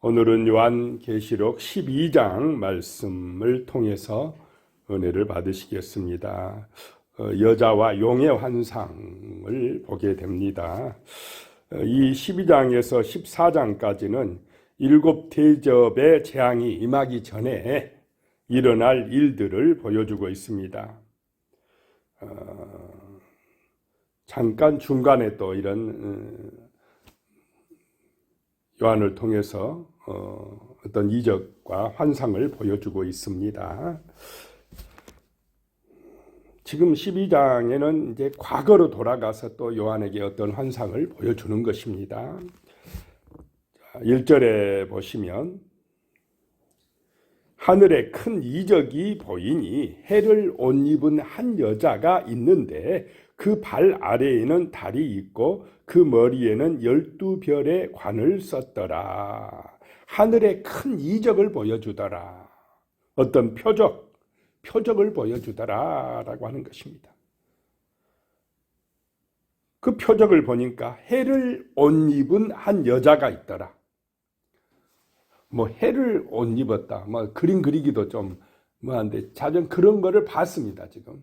오늘은 요한계시록 12장 말씀을 통해서 은혜를 받으시겠습니다. 여자와 용의 환상을 보게 됩니다. 이 12장에서 14장까지는 일곱 대접의 재앙이 임하기 전에 일어날 일들을 보여주고 있습니다. 잠깐 중간에 또 이런 요한을 통해서 어떤 이적과 환상을 보여주고 있습니다. 지금 12장에는 이제 과거로 돌아가서 또 요한에게 어떤 환상을 보여주는 것입니다. 1절에 보시면 하늘에 큰 이적이 보이니 해를 옷 입은 한 여자가 있는데 그 발 아래에는 달이 있고 그 머리에는 12별의 관을 썼더라. 하늘에 큰 이적을 보여주더라. 어떤 표적을 보여주더라 라고 하는 것입니다. 그 표적을 보니까 해를 옷 입은 한 여자가 있더라. 해를 옷 입었다. 그림 그리기도 좀 한데 자전 그런 거를 봤습니다. 지금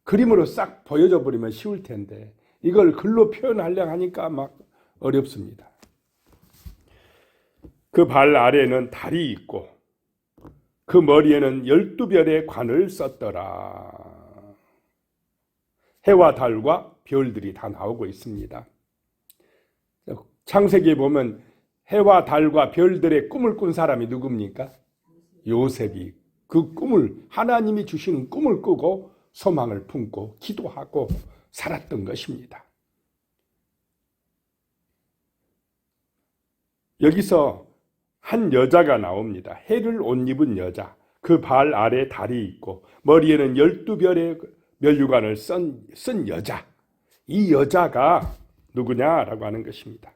그림으로 싹 보여줘 버리면 쉬울 텐데 이걸 글로 표현하려고 하니까 막 어렵습니다. 그 발 아래에는 달이 있고 그 머리에는 12별의 관을 썼더라. 해와 달과 별들이 다 나오고 있습니다. 창세기에 보면 해와 달과 별들의 꿈을 꾼 사람이 누굽니까? 요셉이 그 꿈을, 하나님이 주시는 꿈을 꾸고 소망을 품고 기도하고 살았던 것입니다. 여기서 한 여자가 나옵니다. 해를 옷 입은 여자. 그 발 아래 달이 있고 머리에는 12별의 면류관을 쓴 여자. 이 여자가 누구냐라고 하는 것입니다.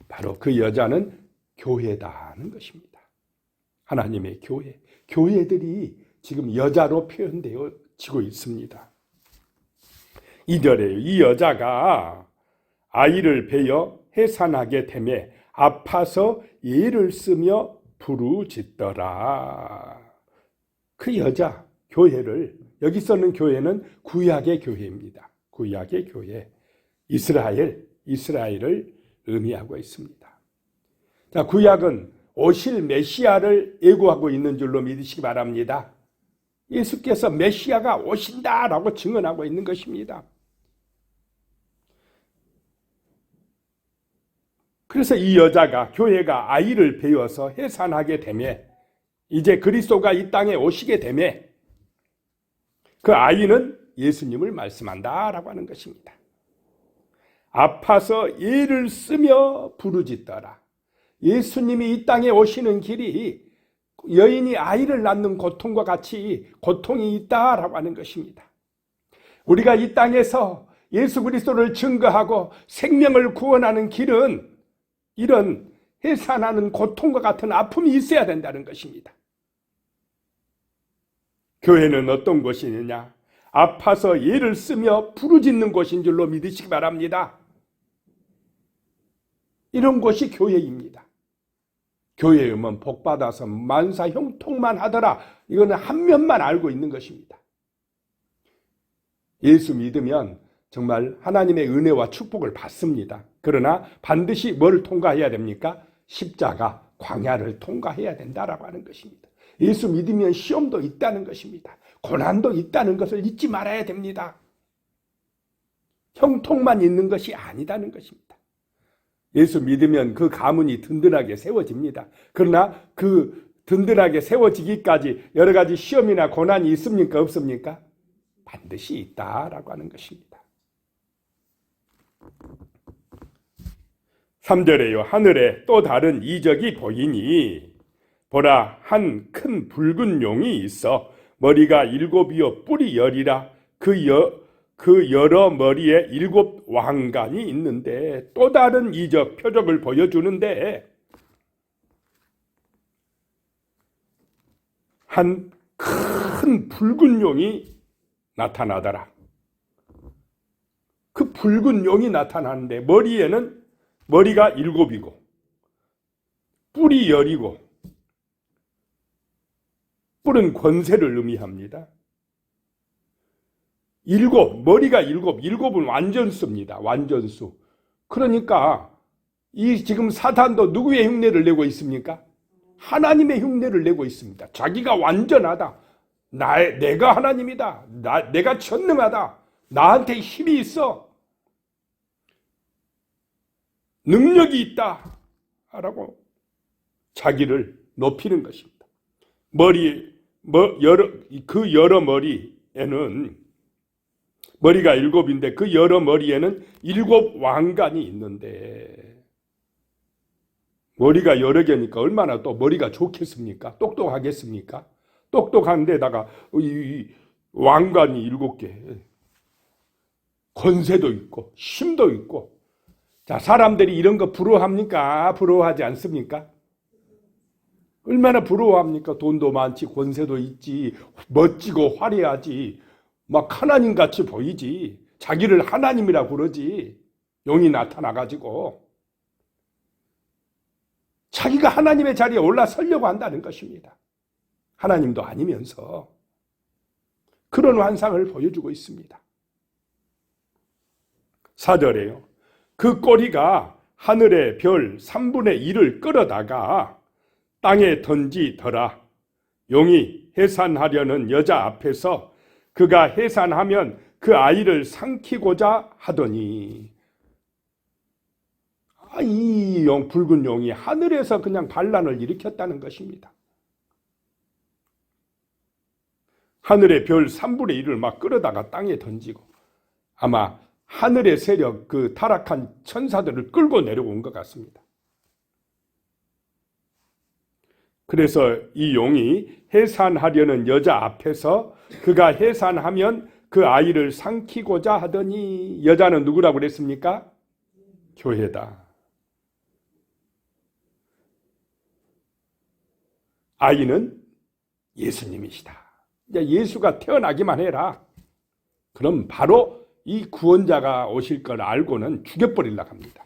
바로 그 여자는 교회다는 것입니다. 하나님의 교회. 교회들이 지금 여자로 표현되어지고 있습니다. 2절에 이 여자가 아이를 베어 해산하게 되매 아파서 예를 쓰며 부르짖더라. 그 여자, 교회를, 여기서는 교회는 구약의 교회입니다. 구약의 교회. 이스라엘을 의미하고 있습니다. 자, 구약은 오실 메시아를 예고하고 있는 줄로 믿으시기 바랍니다. 예수께서 메시아가 오신다라고 증언하고 있는 것입니다. 그래서 이 여자가, 교회가 아이를 베어서 해산하게 되매 이제 그리스도가 이 땅에 오시게 되매 그 아이는 예수님을 말씀한다라고 하는 것입니다. 아파서 예를 쓰며 부르짖더라. 예수님이 이 땅에 오시는 길이 여인이 아이를 낳는 고통과 같이 고통이 있다라고 하는 것입니다. 우리가 이 땅에서 예수 그리스도를 증거하고 생명을 구원하는 길은 이런 해산하는 고통과 같은 아픔이 있어야 된다는 것입니다. 교회는 어떤 곳이느냐? 아파서 예를 쓰며 부르짖는 곳인 줄로 믿으시기 바랍니다. 이런 곳이 교회입니다. 교회에 오면 복받아서 만사 형통만 하더라. 이거는 한 면만 알고 있는 것입니다. 예수 믿으면 정말 하나님의 은혜와 축복을 받습니다. 그러나 반드시 뭘 통과해야 됩니까? 십자가, 광야를 통과해야 된다라고 하는 것입니다. 예수 믿으면 시험도 있다는 것입니다. 고난도 있다는 것을 잊지 말아야 됩니다. 형통만 있는 것이 아니다는 것입니다. 예수 믿으면 그 가문이 든든하게 세워집니다. 그러나 그 든든하게 세워지기까지 여러 가지 시험이나 고난이 있습니까? 없습니까? 반드시 있다라고 하는 것입니다. 3절에요. 하늘에 또 다른 이적이 보이니 보라 한 큰 붉은 용이 있어 머리가 7이요 뿔이 10이라 그 여러 머리에 7 왕관이 있는데 또 다른 이적 표적을 보여주는데 한 큰 붉은 용이 나타나더라. 그 붉은 용이 나타나는데 머리가 7이고 뿔이 열이고, 뿔은 권세를 의미합니다. 머리가 일곱은 완전수입니다. 완전수. 그러니까 이 지금 사탄도 누구의 흉내를 내고 있습니까? 하나님의 흉내를 내고 있습니다. 자기가 완전하다. 내가 하나님이다. 내가 전능하다. 나한테 힘이 있어. 능력이 있다. 라고 자기를 높이는 것입니다. 그 여러 머리에는, 머리가 일곱인데 그 여러 머리에는 일곱 왕관이 있는데, 머리가 여러 개니까 얼마나 또 머리가 좋겠습니까? 똑똑하겠습니까? 똑똑한 데다가 이 왕관이 일곱 개, 권세도 있고 힘도 있고. 자, 사람들이 이런 거 부러워합니까? 부러워하지 않습니까? 얼마나 부러워합니까? 돈도 많지, 권세도 있지, 멋지고 화려하지, 막 하나님같이 보이지, 자기를 하나님이라 그러지, 용이 나타나가지고 자기가 하나님의 자리에 올라서려고 한다는 것입니다. 하나님도 아니면서 그런 환상을 보여주고 있습니다. 4절에요. 그 꼬리가 하늘의 별 3분의 1을 끌어다가 땅에 던지더라. 용이 해산하려는 여자 앞에서 그가 해산하면 그 아이를 삼키고자 하더니, 이 붉은 용이 하늘에서 그냥 반란을 일으켰다는 것입니다. 하늘의 별 3분의 1을 막 끌어다가 땅에 던지고, 아마 하늘의 세력, 그 타락한 천사들을 끌고 내려온 것 같습니다. 그래서 이 용이 해산하려는 여자 앞에서 그가 해산하면 그 아이를 삼키고자 하더니, 여자는 누구라고 그랬습니까? 교회다. 아이는 예수님이시다. 예수가 태어나기만 해라. 그럼 바로 이 구원자가 오실 걸 알고는 죽여버리려고 합니다.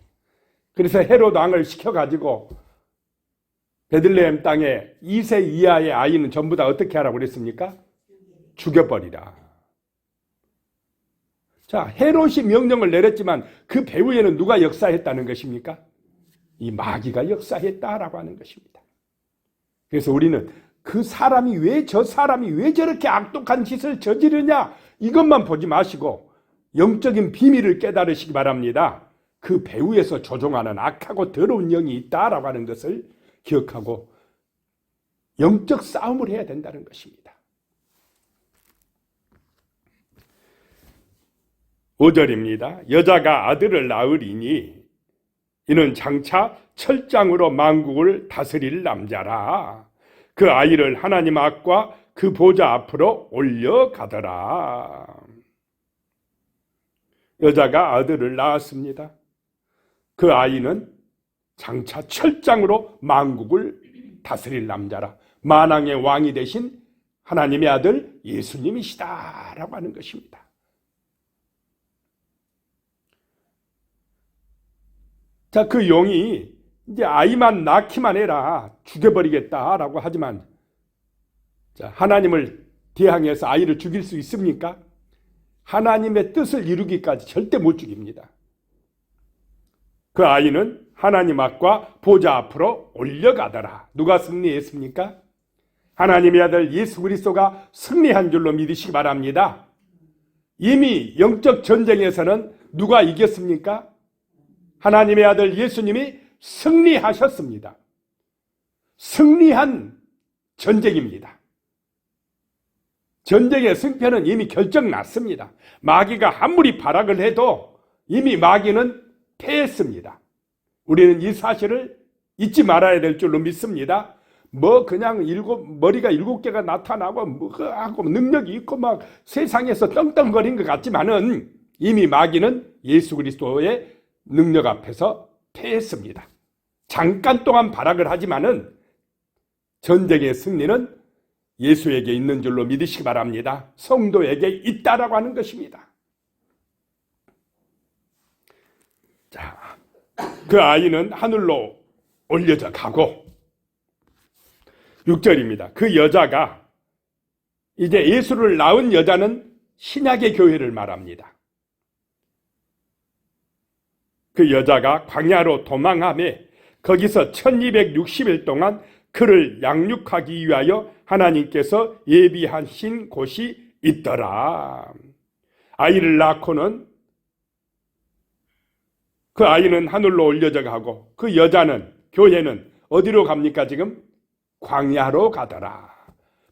그래서 헤롯 왕을 시켜가지고 베들레헴 땅에 2세 이하의 아이는 전부 다 어떻게 하라고 그랬습니까? 죽여버리라. 자, 헤롯이 명령을 내렸지만 그 배후에는 누가 역사했다는 것입니까? 이 마귀가 역사했다라고 하는 것입니다. 그래서 우리는 저 사람이 왜 저렇게 악독한 짓을 저지르냐, 이것만 보지 마시고 영적인 비밀을 깨달으시기 바랍니다. 그 배후에서 조종하는 악하고 더러운 영이 있다라고 하는 것을 기억하고 영적 싸움을 해야 된다는 것입니다. 5절입니다. 여자가 아들을 낳으리니 이는 장차 철장으로 만국을 다스릴 남자라. 그 아이를 하나님 앞과 그 보좌 앞으로 올려가더라. 여자가 아들을 낳았습니다. 그 아이는 장차 철장으로 만국을 다스릴 남자라. 만왕의 왕이 되신 하나님의 아들 예수님이시다라고 하는 것입니다. 자, 그 용이 이제 아이만 낳기만 해라, 죽여버리겠다라고 하지만, 자, 하나님을 대항해서 아이를 죽일 수 있습니까? 하나님의 뜻을 이루기까지 절대 못 죽입니다. 그 아이는 하나님 앞과 보좌 앞으로 올려가더라. 누가 승리했습니까? 하나님의 아들 예수 그리스도가 승리한 줄로 믿으시기 바랍니다. 이미 영적 전쟁에서는 누가 이겼습니까? 하나님의 아들 예수님이 승리하셨습니다. 승리한 전쟁입니다. 전쟁의 승패는 이미 결정났습니다. 마귀가 아무리 발악을 해도 이미 마귀는 패했습니다. 우리는 이 사실을 잊지 말아야 될 줄로 믿습니다. 그냥 머리가 7개가 나타나고 하고 능력이 있고 막 세상에서 떵떵거린 것 같지만은 이미 마귀는 예수 그리스도의 능력 앞에서 패했습니다. 잠깐 동안 발악을 하지만은 전쟁의 승리는 예수에게 있는 줄로 믿으시기 바랍니다. 성도에게 있다라고 하는 것입니다. 자, 그 아이는 하늘로 올려져 가고 6절입니다. 그 여자가 이제 예수를 낳은 여자는 신약의 교회를 말합니다. 그 여자가 광야로 도망하며 거기서 1260일 동안 그를 양육하기 위하여 하나님께서 예비하신 곳이 있더라. 아이를 낳고는 그 아이는 하늘로 올려져 가고 그 여자는, 교회는 어디로 갑니까? 지금 광야로 가더라.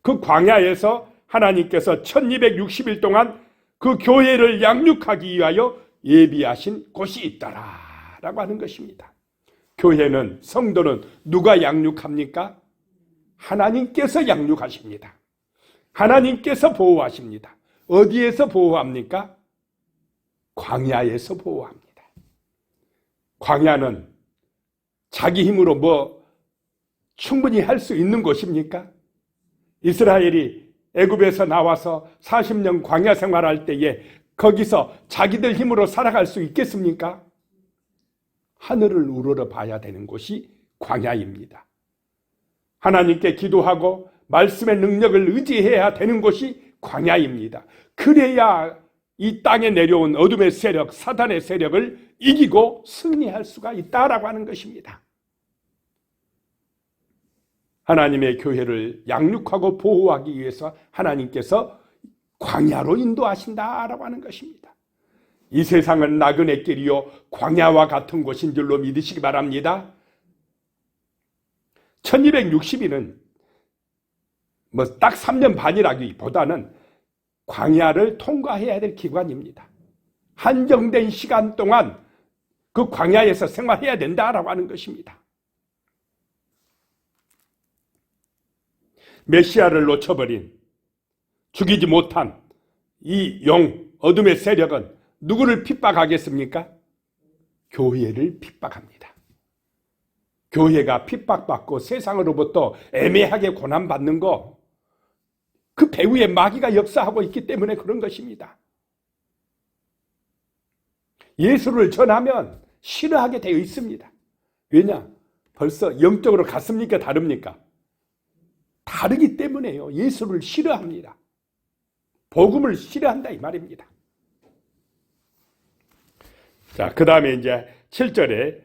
그 광야에서 하나님께서 1260일 동안 그 교회를 양육하기 위하여 예비하신 곳이 있더라 라고 하는 것입니다. 교회는, 성도는 누가 양육합니까? 하나님께서 양육하십니다. 하나님께서 보호하십니다. 어디에서 보호합니까? 광야에서 보호합니다. 광야는 자기 힘으로 충분히 할 수 있는 곳입니까? 이스라엘이 애굽에서 나와서 40년 광야 생활할 때에 거기서 자기들 힘으로 살아갈 수 있겠습니까? 하늘을 우러러 봐야 되는 곳이 광야입니다. 하나님께 기도하고 말씀의 능력을 의지해야 되는 곳이 광야입니다. 그래야 이 땅에 내려온 어둠의 세력, 사단의 세력을 이기고 승리할 수가 있다라고 하는 것입니다. 하나님의 교회를 양육하고 보호하기 위해서 하나님께서 광야로 인도하신다라고 하는 것입니다. 이 세상은 나그네 길이요 광야와 같은 곳인 줄로 믿으시기 바랍니다. 1260일은 딱 3년 반이라기보다는 광야를 통과해야 될 기간입니다. 한정된 시간 동안 그 광야에서 생활해야 된다라고 하는 것입니다. 메시아를 놓쳐버린, 죽이지 못한 이 어둠의 세력은 누구를 핍박하겠습니까? 교회를 핍박합니다. 교회가 핍박받고 세상으로부터 애매하게 고난받는 거, 그 배후에 마귀가 역사하고 있기 때문에 그런 것입니다. 예수를 전하면 싫어하게 되어 있습니다. 왜냐? 벌써 영적으로 같습니까? 다릅니까? 다르기 때문에요. 예수를 싫어합니다. 복음을 싫어한다 이 말입니다. 자, 그 다음에 이제 7절에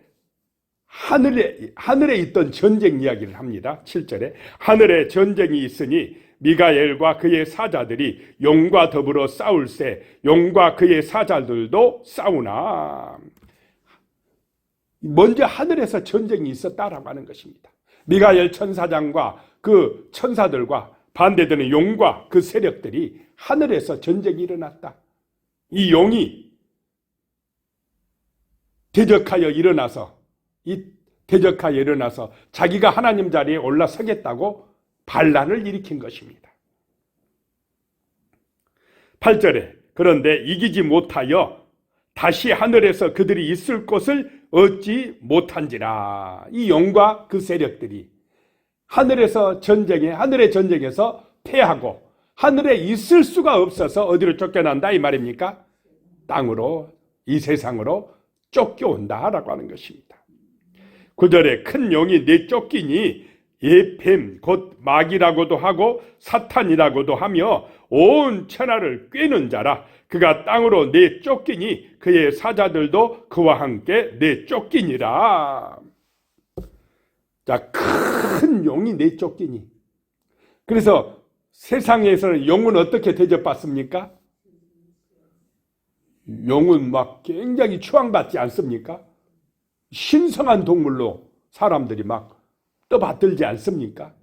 하늘에 있던 전쟁 이야기를 합니다. 7절에 하늘에 전쟁이 있으니 미가엘과 그의 사자들이 용과 더불어 싸울세 용과 그의 사자들도 싸우나. 먼저 하늘에서 전쟁이 있었다라고 하는 것입니다. 미가엘 천사장과 그 천사들과 반대되는 용과 그 세력들이 하늘에서 전쟁이 일어났다. 이 용이 대적하여 일어나서 자기가 하나님 자리에 올라서겠다고 반란을 일으킨 것입니다. 8절에 그런데 이기지 못하여 다시 하늘에서 그들이 있을 곳을 얻지 못한지라. 이 용과 그 세력들이 하늘의 전쟁에서 패하고 하늘에 있을 수가 없어서 어디로 쫓겨난다 이 말입니까? 땅으로, 이 세상으로 쫓겨온다라고 하는 것입니다. 9절에 큰 용이 내쫓기니 예뱀 곧 마귀라고도 하고 사탄이라고도 하며 온 천하를 꿰는 자라. 그가 땅으로 내쫓기니 그의 사자들도 그와 함께 내쫓기니라. 자, 큰 용이 내쫓기니. 그래서 세상에서는 용은 어떻게 대접받습니까? 용은 막 굉장히 추앙받지 않습니까? 신성한 동물로 사람들이 막 떠받들지 않습니까?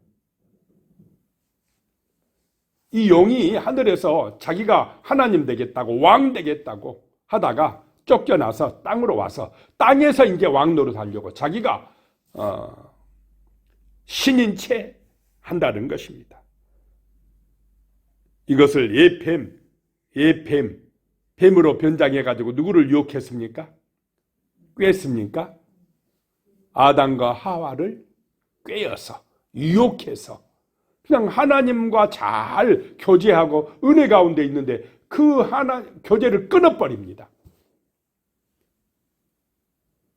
이 용이 하늘에서 자기가 하나님 되겠다고 왕 되겠다고 하다가 쫓겨나서 땅으로 와서 땅에서 이제 왕 노릇하려고 자기가 신인 채 한다는 것입니다. 이것을 뱀으로 변장해가지고 누구를 유혹했습니까? 꿰습니까? 아담과 하와를 꿰어서 유혹해서 그냥 하나님과 잘 교제하고 은혜 가운데 있는데 그 교제를 끊어버립니다.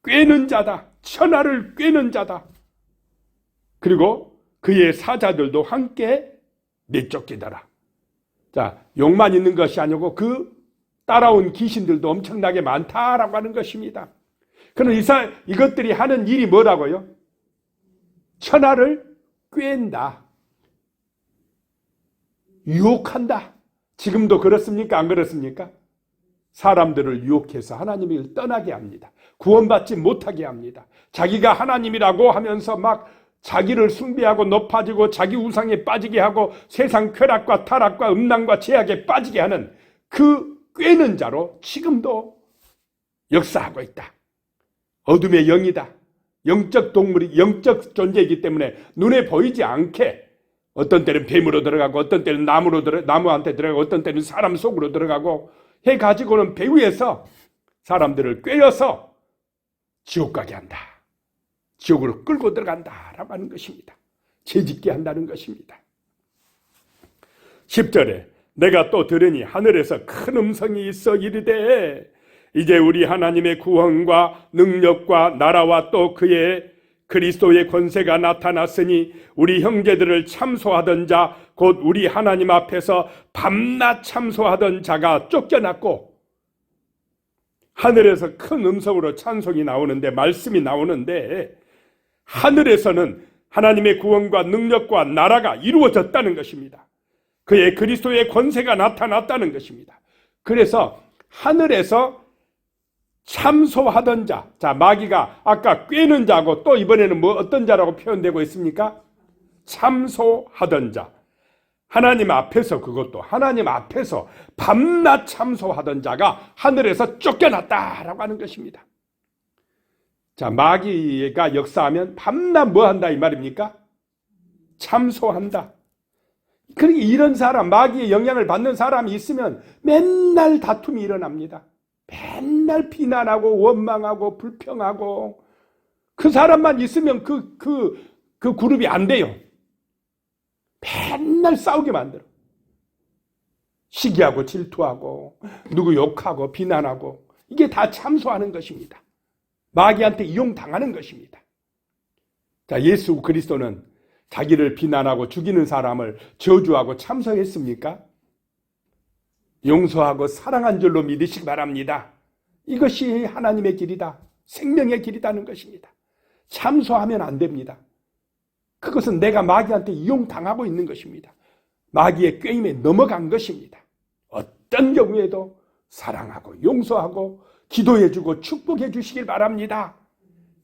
꿰는 자다. 천하를 꿰는 자다. 그리고 그의 사자들도 함께 내쫓기더라. 자, 욕만 있는 것이 아니고 그 따라온 귀신들도 엄청나게 많다라고 하는 것입니다. 그럼 이것들이 하는 일이 뭐라고요? 천하를 꿰는다. 유혹한다. 지금도 그렇습니까? 안 그렇습니까? 사람들을 유혹해서 하나님을 떠나게 합니다. 구원받지 못하게 합니다. 자기가 하나님이라고 하면서 막 자기를 숭배하고 높아지고 자기 우상에 빠지게 하고 세상 쾌락과 타락과 음란과 죄악에 빠지게 하는 그 꿰는 자로 지금도 역사하고 있다. 어둠의 영이다. 영적 동물이 영적 존재이기 때문에 눈에 보이지 않게 어떤 때는 뱀으로 들어가고 어떤 때는 나무한테 들어가고 어떤 때는 사람 속으로 들어가고 해가지고는 배 위에서 사람들을 꿰어서 지옥 가게 한다. 지옥으로 끌고 들어간다라고 하는 것입니다. 죄짓게 한다는 것입니다. 10절에 내가 또 들으니 하늘에서 큰 음성이 있어 이르되 이제 우리 하나님의 구원과 능력과 나라와 또 그의 그리스도의 권세가 나타났으니 우리 형제들을 참소하던 자 곧 우리 하나님 앞에서 밤낮 참소하던 자가 쫓겨났고, 하늘에서 큰 음성으로 찬송이 나오는데, 말씀이 나오는데, 하늘에서는 하나님의 구원과 능력과 나라가 이루어졌다는 것입니다. 그의 그리스도의 권세가 나타났다는 것입니다. 그래서 하늘에서 참소하던 자, 자, 마귀가 아까 꿰는 자고 또 이번에는 뭐 어떤 자라고 표현되고 있습니까? 참소하던 자. 하나님 앞에서, 그것도 하나님 앞에서 밤낮 참소하던 자가 하늘에서 쫓겨났다라고 하는 것입니다. 자, 마귀가 역사하면 밤낮 뭐 한다 이 말입니까? 참소한다. 그러니까 이런 사람, 마귀의 영향을 받는 사람이 있으면 맨날 다툼이 일어납니다. 맨날 비난하고 원망하고 불평하고, 그 사람만 있으면 그 그룹이 안 돼요. 맨날 싸우게 만들어. 시기하고 질투하고 누구 욕하고 비난하고, 이게 다 참소하는 것입니다. 마귀한테 이용당하는 것입니다. 자, 예수 그리스도는 자기를 비난하고 죽이는 사람을 저주하고 참소했습니까? 용서하고 사랑한 줄로 믿으시기 바랍니다. 이것이 하나님의 길이다. 생명의 길이라는 것입니다. 참소하면 안 됩니다. 그것은 내가 마귀한테 이용당하고 있는 것입니다. 마귀의 꾀임에 넘어간 것입니다. 어떤 경우에도 사랑하고 용서하고 기도해주고 축복해 주시길 바랍니다.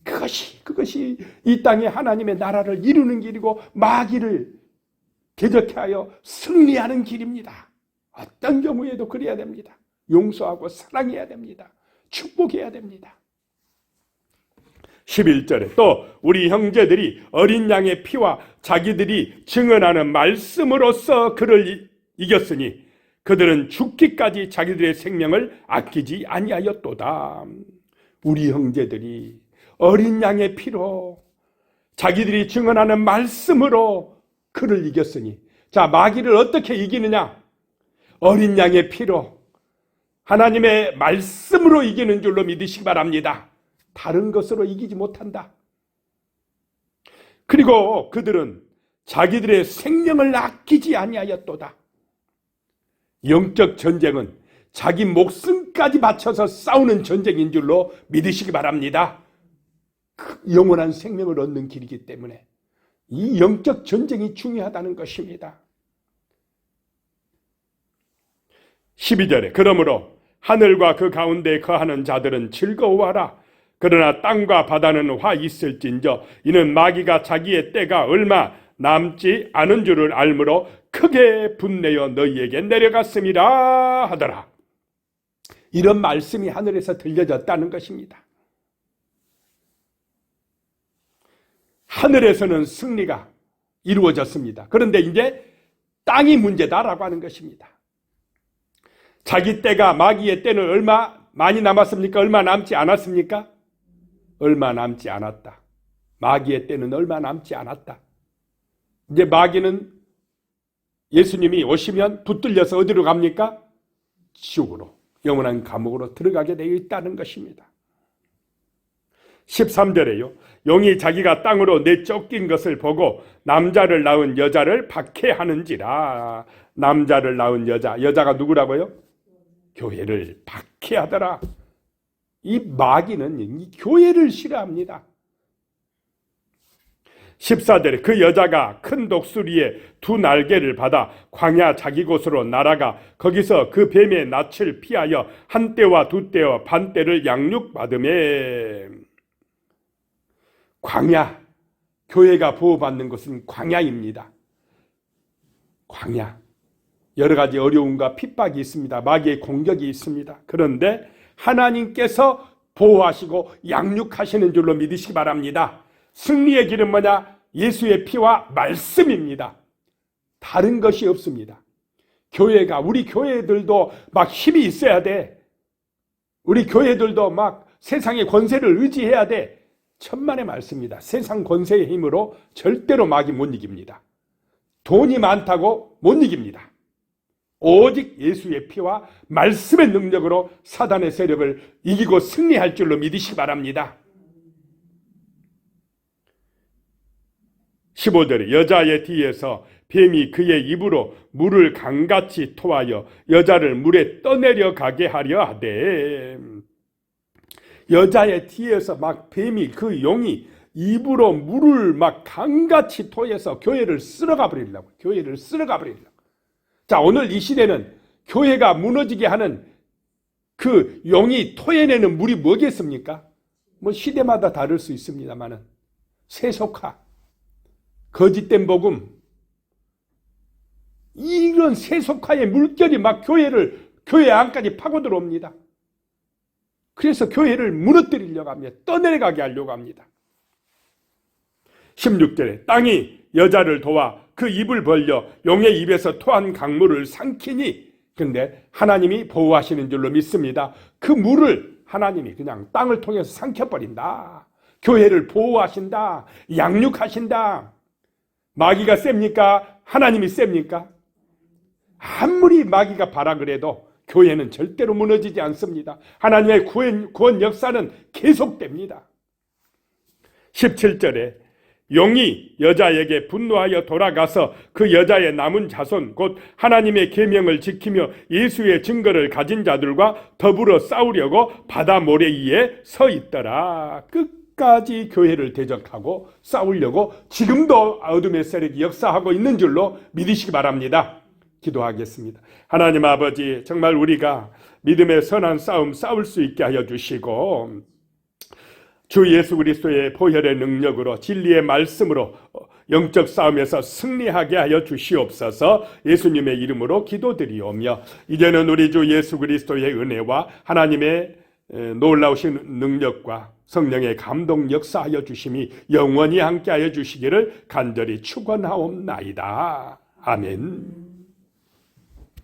그것이 이 땅에 하나님의 나라를 이루는 길이고 마귀를 대적해 하여 승리하는 길입니다. 어떤 경우에도 그래야 됩니다. 용서하고 사랑해야 됩니다. 축복해야 됩니다. 11절에 또 우리 형제들이 어린 양의 피와 자기들이 증언하는 말씀으로써 그를 이겼으니 그들은 죽기까지 자기들의 생명을 아끼지 아니하였도다. 우리 형제들이 어린 양의 피로 자기들이 증언하는 말씀으로 그를 이겼으니, 자, 마귀를 어떻게 이기느냐? 어린 양의 피로 하나님의 말씀으로 이기는 줄로 믿으시기 바랍니다. 다른 것으로 이기지 못한다. 그리고 그들은 자기들의 생명을 아끼지 아니하였도다. 영적 전쟁은 자기 목숨까지 바쳐서 싸우는 전쟁인 줄로 믿으시기 바랍니다. 영원한 생명을 얻는 길이기 때문에 이 영적 전쟁이 중요하다는 것입니다. 12절에 그러므로 하늘과 그 가운데 거하는 자들은 즐거워하라. 그러나 땅과 바다는 화 있을진저 이는 마귀가 자기의 때가 얼마 남지 않은 줄을 알므로 크게 분내어 너희에게 내려갔음이라 하더라. 이런 말씀이 하늘에서 들려졌다는 것입니다. 하늘에서는 승리가 이루어졌습니다. 그런데 이제 땅이 문제다라고 하는 것입니다. 자기 때가, 마귀의 때는 얼마 많이 남았습니까? 얼마 남지 않았습니까? 얼마 남지 않았다. 마귀의 때는 얼마 남지 않았다. 이제 마귀는 예수님이 오시면 붙들려서 어디로 갑니까? 지옥으로, 영원한 감옥으로 들어가게 되어 있다는 것입니다. 13절에요. 용이 자기가 땅으로 내쫓긴 것을 보고 남자를 낳은 여자를 박해하는지라. 남자를 낳은 여자가 누구라고요? 교회를 박해하더라. 이 마귀는 이 교회를 싫어합니다. 14절에 그 여자가 큰 독수리의 두 날개를 받아 광야 자기 곳으로 날아가 거기서 그 뱀의 낯을 피하여 한 때와 두 때와 반 때를 양육받으매. 광야, 교회가 보호받는 것은 광야입니다. 광야, 여러 가지 어려움과 핍박이 있습니다. 마귀의 공격이 있습니다. 그런데 하나님께서 보호하시고 양육하시는 줄로 믿으시기 바랍니다. 승리의 길은 뭐냐? 예수의 피와 말씀입니다. 다른 것이 없습니다. 교회가, 우리 교회들도 막 힘이 있어야 돼. 우리 교회들도 막 세상의 권세를 의지해야 돼. 천만의 말씀입니다. 세상 권세의 힘으로 절대로 마귀 못 이깁니다. 돈이 많다고 못 이깁니다. 오직 예수의 피와 말씀의 능력으로 사단의 세력을 이기고 승리할 줄로 믿으시기 바랍니다. 15절에 여자의 뒤에서 뱀이 그의 입으로 물을 강같이 토하여 여자를 물에 떠내려 가게 하려 하되. 여자의 뒤에서 막 뱀이, 그 용이 입으로 물을 막 강같이 토해서 교회를 쓸어가 버리려고. 교회를 쓸어가 버리려고. 자, 오늘 이 시대는 교회가 무너지게 하는 그 용이 토해내는 물이 뭐겠습니까? 뭐 시대마다 다를 수 있습니다만은 세속화, 거짓된 복음, 이런 세속화의 물결이 막 교회 안까지 파고 들어옵니다. 그래서 교회를 무너뜨리려고 합니다. 떠내려가게 하려고 합니다. 16절에 땅이 여자를 도와 그 입을 벌려 용의 입에서 토한 강물을 삼키니. 근데 하나님이 보호하시는 줄로 믿습니다. 그 물을 하나님이 그냥 땅을 통해서 삼켜버린다. 교회를 보호하신다. 양육하신다. 마귀가 셉니까? 하나님이 셉니까? 아무리 마귀가 발악을 해도 교회는 절대로 무너지지 않습니다. 하나님의 구원 역사는 계속됩니다. 17절에 용이 여자에게 분노하여 돌아가서 그 여자의 남은 자손 곧 하나님의 계명을 지키며 예수의 증거를 가진 자들과 더불어 싸우려고 바다 모래 위에 서 있더라. 끝까지 교회를 대적하고 싸우려고 지금도 어둠의 세력이 역사하고 있는 줄로 믿으시기 바랍니다. 기도하겠습니다. 하나님 아버지, 정말 우리가 믿음의 선한 싸움 싸울 수 있게 하여 주시고 주 예수 그리스도의 보혈의 능력으로 진리의 말씀으로 영적 싸움에서 승리하게 하여 주시옵소서. 예수님의 이름으로 기도드리오며 이제는 우리 주 예수 그리스도의 은혜와 하나님의 놀라우신 능력과 성령의 감동 역사하여 주심이 영원히 함께하여 주시기를 간절히 축원하옵나이다. 아멘.